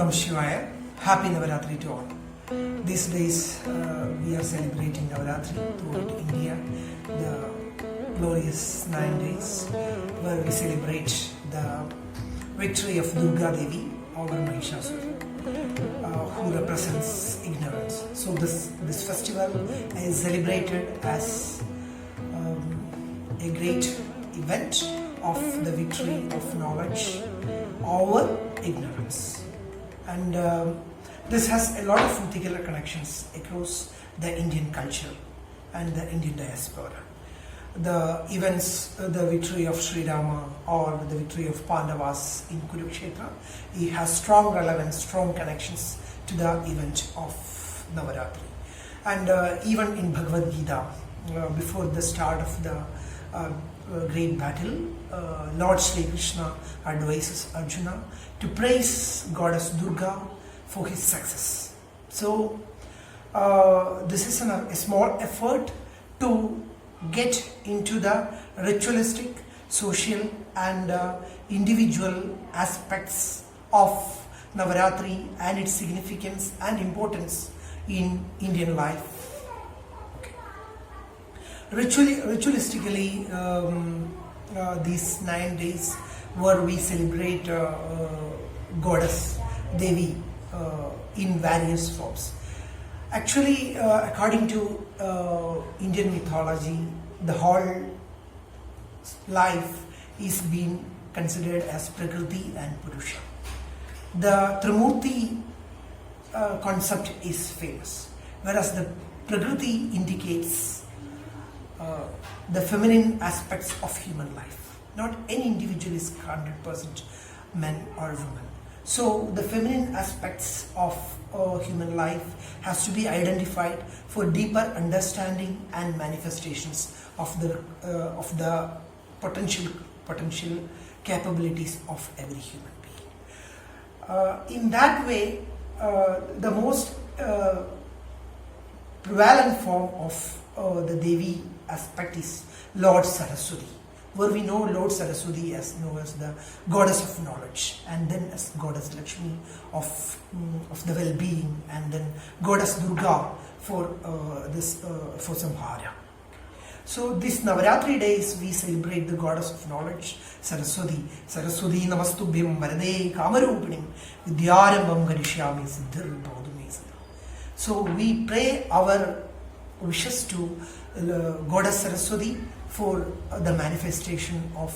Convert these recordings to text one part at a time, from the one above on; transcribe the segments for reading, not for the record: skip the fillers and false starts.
Namah Shivaya. Happy Navarathri to all. These days we are celebrating Navarathri throughout India, the glorious 9 days where we celebrate the victory of Durga Devi over Mahishasura, who represents ignorance. So this festival is celebrated as a great event of the victory of knowledge over ignorance. And this has a lot of mythical connections across the Indian culture and the Indian diaspora. The events, the victory of Sri Rama or the victory of Pandavas in Kurukshetra, it has strong relevance, strong connections to the event of Navarathri. And even in Bhagavad Gita, before the start of the great battle, Lord Sri Krishna advises Arjuna to praise Goddess Durga for his success. So this is a small effort to get into the ritualistic, social and individual aspects of Navaratri and its significance and importance in Indian life. Ritualistically, these 9 days where we celebrate Goddess Devi in various forms. Actually, according to Indian mythology, the whole life is being considered as Prakriti and Purusha. The Trimurti concept is famous, whereas the Prakriti indicates the feminine aspects of human life. Not any individual is 100% man or woman. So the feminine aspects of human life has to be identified for deeper understanding and manifestations of the potential capabilities of every human being. In that way, the most prevalent form of the Devi aspect is Lord Saraswati, where we know Lord Saraswati as known as the goddess of knowledge, and then as goddess Lakshmi of the well-being, and then goddess Durga for Samhara. So these Navaratri days we celebrate the goddess of knowledge, Saraswati. Saraswati namastubhyam varade kamarupini vidyarambam garishyami siddhir bhavadu me sada. So we pray our wishes to Goddess Saraswati for the manifestation of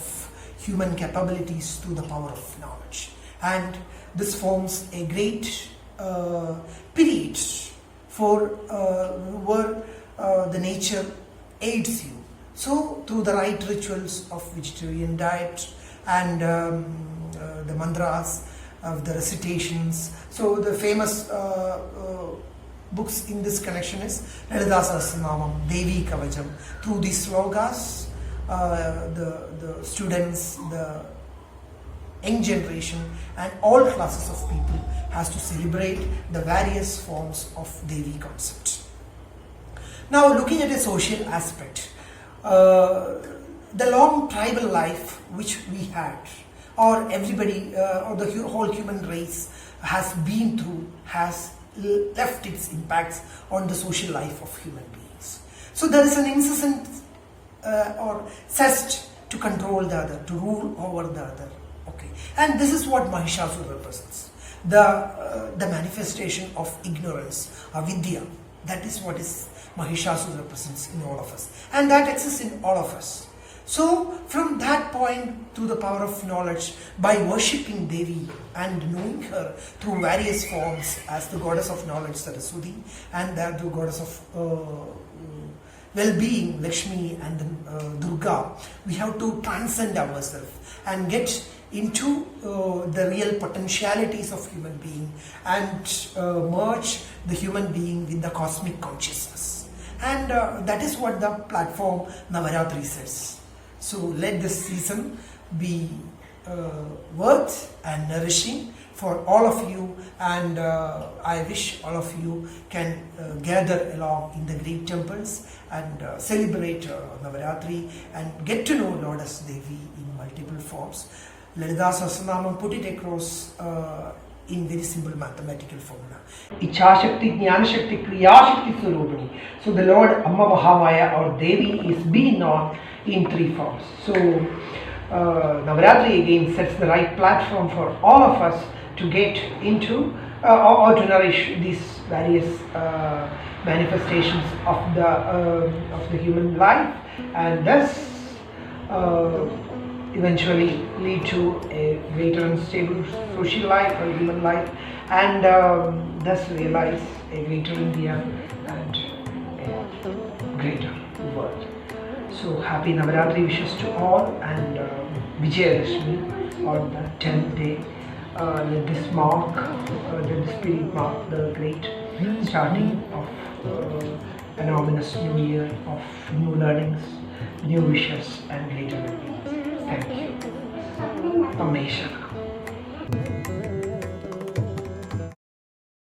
human capabilities through the power of knowledge. And this forms a great period for where the nature aids you. So through the right rituals of vegetarian diet and the mantras, of the recitations. So the famous books in this connection is Lalita Sahasranamam, Devi Kavacham. Through these slogas, the students, the young generation and all classes of people has to celebrate the various forms of Devi concept. Now looking at a social aspect, the long tribal life which we had, or everybody, or the whole human race has been through, has left its impacts on the social life of human beings. So there is an incessant or zest to control the other, to rule over the other. Okay, and this is what Mahishasura represents, the manifestation of ignorance, avidya. That is what is Mahishasura represents in all of us, and that exists in all of us. So from that point, through the power of knowledge, by worshipping Devi and knowing her through various forms as the goddess of knowledge Saraswati, and the goddess of well-being Lakshmi, and then Durga, we have to transcend ourselves and get into the real potentialities of human being and merge the human being with the cosmic consciousness. And that is what the platform Navaratri says. So let this season be worth and nourishing for all of you, and I wish all of you can gather along in the great temples and celebrate Navaratri and get to know Goddess Devi in multiple forms. Lalita Sahasranamam put it across in very simple mathematical formula. Ichashakti, Jnanashakti, Kriyashakti Swarupini. So the Lord Amma Mahamaya or Devi is being known in three forms. So Navaratri again sets the right platform for all of us to get into or to nourish these various manifestations of the human life, and thus eventually lead to a greater and stable social life or human life, and thus realize a greater India and a greater world. So happy Navaratri wishes to all, and Vijayadashmi on the 10th day. Let this mark, let the spirit mark the great starting of an ominous new year of new learnings, new wishes and greater well-being. Thank you. Amazing.